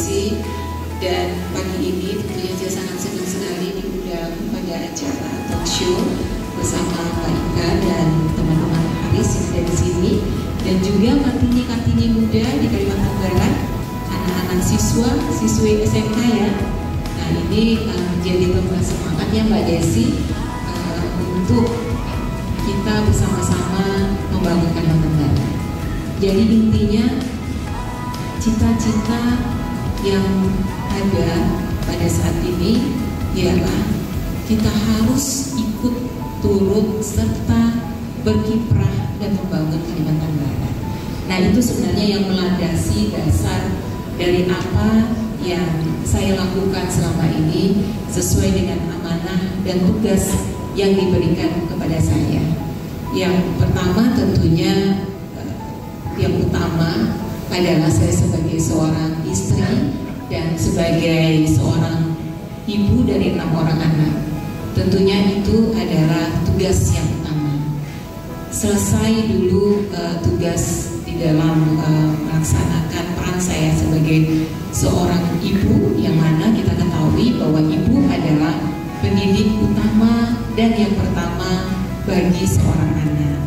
Desi, dan pagi ini tentunya saya sangat senang sekali diundang pada acara talk show bersama Pak Ika dan teman-teman Haris yang ada di sini, dan juga Kartini muda di Kalimantan Barat, anak-anak siswi SMK ya. Nah ini menjadi tambah semangatnya Mbak Desi untuk kita bersama-sama membangun Kalimantan Barat. Jadi intinya cita-cita yang ada pada saat ini ialah kita harus ikut turut serta berkiprah dan membangun Kalimantan Barat. Nah itu sebenarnya yang melandasi dasar dari apa yang saya lakukan selama ini sesuai dengan amanah dan tugas yang diberikan kepada saya. Yang pertama tentunya yang utama adalah saya sebagai seorang istri dan sebagai seorang ibu dari 6 orang anak. Tentunya itu adalah tugas yang utama. Selesai dulu tugas di dalam melaksanakan peran saya sebagai seorang ibu, yang mana kita ketahui bahwa ibu adalah pendidik utama dan yang pertama bagi seorang anak.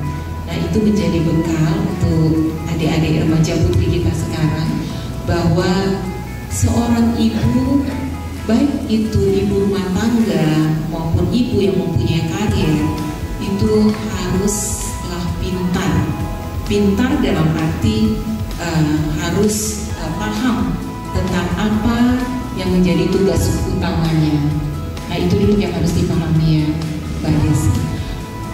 Nah itu menjadi bekal untuk adik-adik remaja putri kita sekarang, bahwa seorang ibu, baik itu ibu rumah tangga maupun ibu yang mempunyai karir, itu haruslah pintar dalam arti harus paham tentang apa yang menjadi tugas utamanya. Nah itu dulu yang harus dipahami ya Mbak Desi.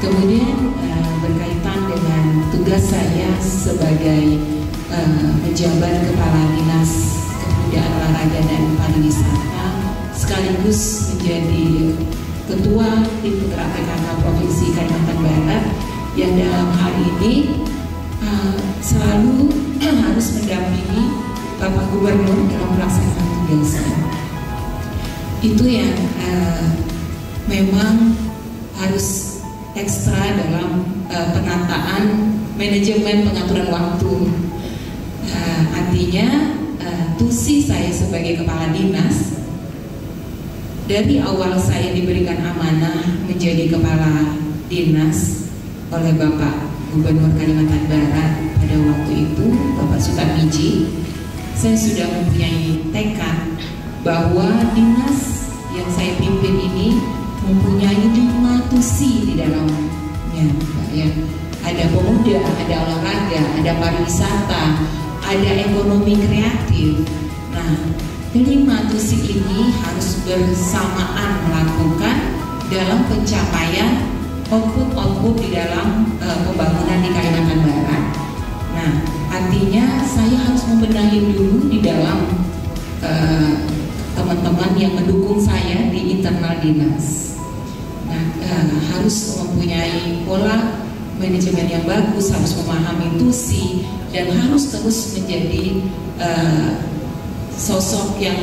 Kemudian berkaitan dengan tugas saya sebagai pejabat Kepala Dinas Kebudayaan, Olahraga dan Pariwisata, sekaligus menjadi Ketua Tim Penggerak PKK Provinsi Kalimantan Barat, yang dalam hal ini selalu harus mendampingi Bapak Gubernur dalam pelaksanaan tugasnya. Itu yang memang harus ekstra dalam penataan manajemen pengaturan waktu. Artinya tusi saya sebagai kepala dinas, dari awal saya diberikan amanah menjadi kepala dinas oleh Bapak Gubernur Kalimantan Barat pada waktu itu, Bapak Sutarmiji, saya sudah mempunyai tekad bahwa dinas yang saya pimpin ini mempunyai 5 tusi di dalamnya, ya. Ada pemuda, ada olahraga, ada pariwisata, ada ekonomi kreatif. Nah, 5 tusi ini harus bersamaan melakukan dalam pencapaian output di dalam pembangunan di Kalimantan Barat. Nah, artinya saya harus membenahi dulu di dalam teman-teman yang mendukung saya di internal dinas. Harus mempunyai pola manajemen yang bagus, harus memahami tusi, dan harus terus menjadi sosok yang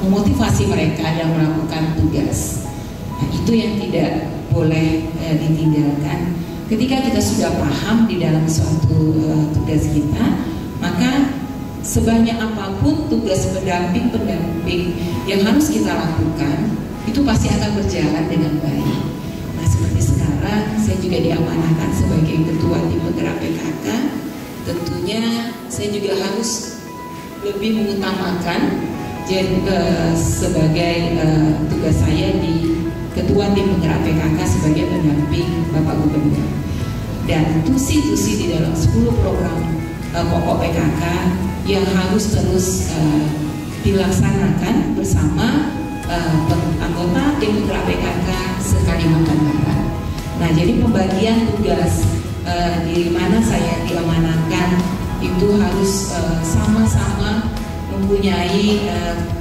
memotivasi mereka dalam melakukan tugas. Nah, itu yang tidak boleh ditinggalkan. Ketika kita sudah paham di dalam suatu tugas kita, maka sebanyak apapun tugas pendamping yang harus kita lakukan, itu pasti akan berjalan dengan baik. Nah seperti sekarang saya juga diamanahkan sebagai Ketua Tim Penggerak PKK. Tentunya saya juga harus lebih mengutamakan sebagai tugas saya di Ketua Tim Penggerak PKK sebagai pendamping Bapak Gubernur. Dan tusi-tusi di dalam 10 program pokok PKK yang harus terus dilaksanakan bersama anggota Tim Penggerak PKK se-Kalimantan Barat. Nah, jadi pembagian tugas di mana saya diamanahkan itu harus sama-sama mempunyai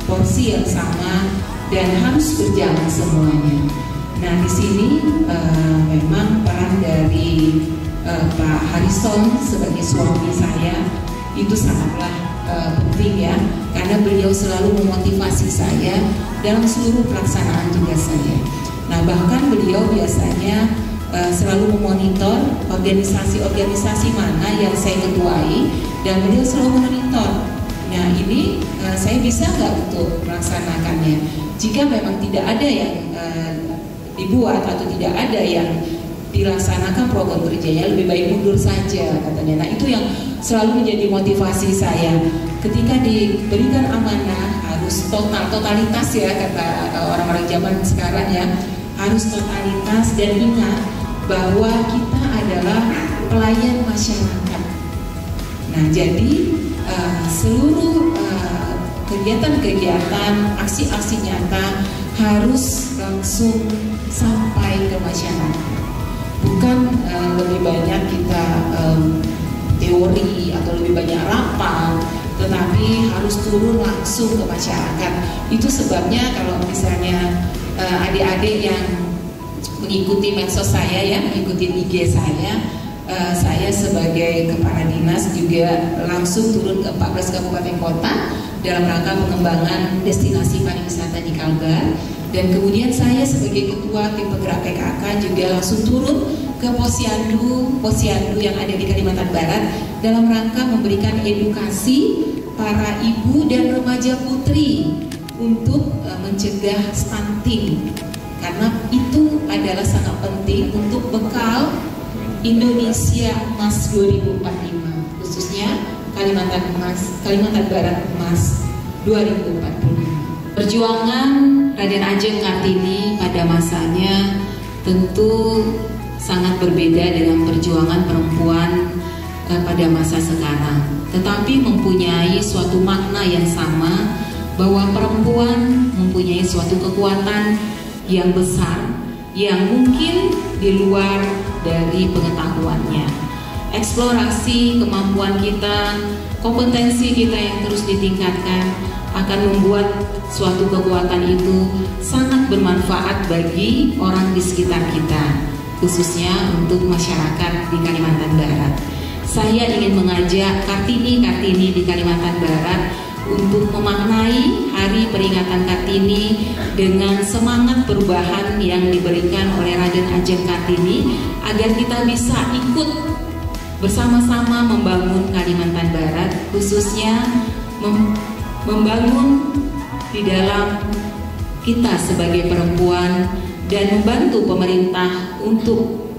porsi yang sama dan harus berjalan semuanya. Nah, di sini memang peran dari Pak Harison sebagai suami saya itu sangatlah penting ya, karena beliau selalu memotivasi saya dalam seluruh pelaksanaan tugas saya. Nah bahkan beliau biasanya selalu memonitor organisasi-organisasi mana yang saya ketuai, dan beliau selalu memonitor Nah ini saya bisa nggak untuk melaksanakannya? Jika memang tidak ada yang dibuat atau tidak ada yang dilaksanakan program kerjanya, lebih baik mundur saja katanya. Nah itu yang selalu menjadi motivasi saya. Ketika diberikan amanah harus totalitas ya, kata orang-orang zaman sekarang ya, harus totalitas dan ingat bahwa kita adalah pelayan masyarakat. Nah jadi seluruh kegiatan-kegiatan, aksi-aksi nyata harus langsung sampai ke masyarakat. Bukan lebih banyak kita teori atau lebih banyak rapal, tetapi harus turun langsung ke masyarakat. Itu sebabnya kalau misalnya adik-adik yang mengikuti medsos saya ya, mengikuti IG saya sebagai kepala dinas juga langsung turun ke 14 kabupaten kota dalam rangka pengembangan destinasi pariwisata di Kalbar. Dan kemudian saya sebagai ketua tim penggerak PKK juga langsung turun ke Posyandu yang ada di Kalimantan Barat dalam rangka memberikan edukasi para ibu dan remaja putri untuk mencegah stunting, karena itu adalah sangat penting untuk bekal Indonesia Emas 2045, khususnya Kalimantan Barat Emas 2045. Perjuangan Raden Ajeng Kartini pada masanya tentu sangat berbeda dengan perjuangan perempuan pada masa sekarang, tetapi mempunyai suatu makna yang sama, bahwa perempuan mempunyai suatu kekuatan yang besar yang mungkin di luar dari pengetahuannya. Eksplorasi kemampuan kita, kompetensi kita yang terus ditingkatkan akan membuat suatu kekuatan itu sangat bermanfaat bagi orang di sekitar kita, khususnya untuk masyarakat di Kalimantan Barat. Saya ingin mengajak Kartini di Kalimantan Barat untuk memaknai hari peringatan Kartini dengan semangat perubahan yang diberikan oleh Raden Ajeng Kartini, agar kita bisa ikut bersama-sama membangun Kalimantan Barat, khususnya membangun di dalam kita sebagai perempuan, dan membantu pemerintah untuk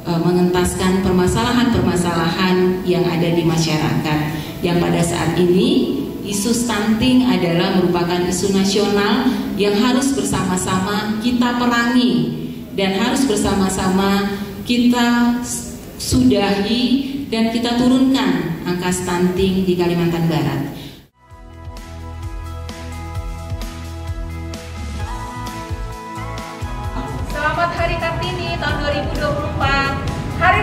mengentaskan permasalahan-permasalahan yang ada di masyarakat, yang pada saat ini isu stunting adalah merupakan isu nasional yang harus bersama-sama kita perangi dan harus bersama-sama kita sudahi dan kita turunkan angka stunting di Kalimantan Barat. Selamat Hari Kartini tahun 2024. Hari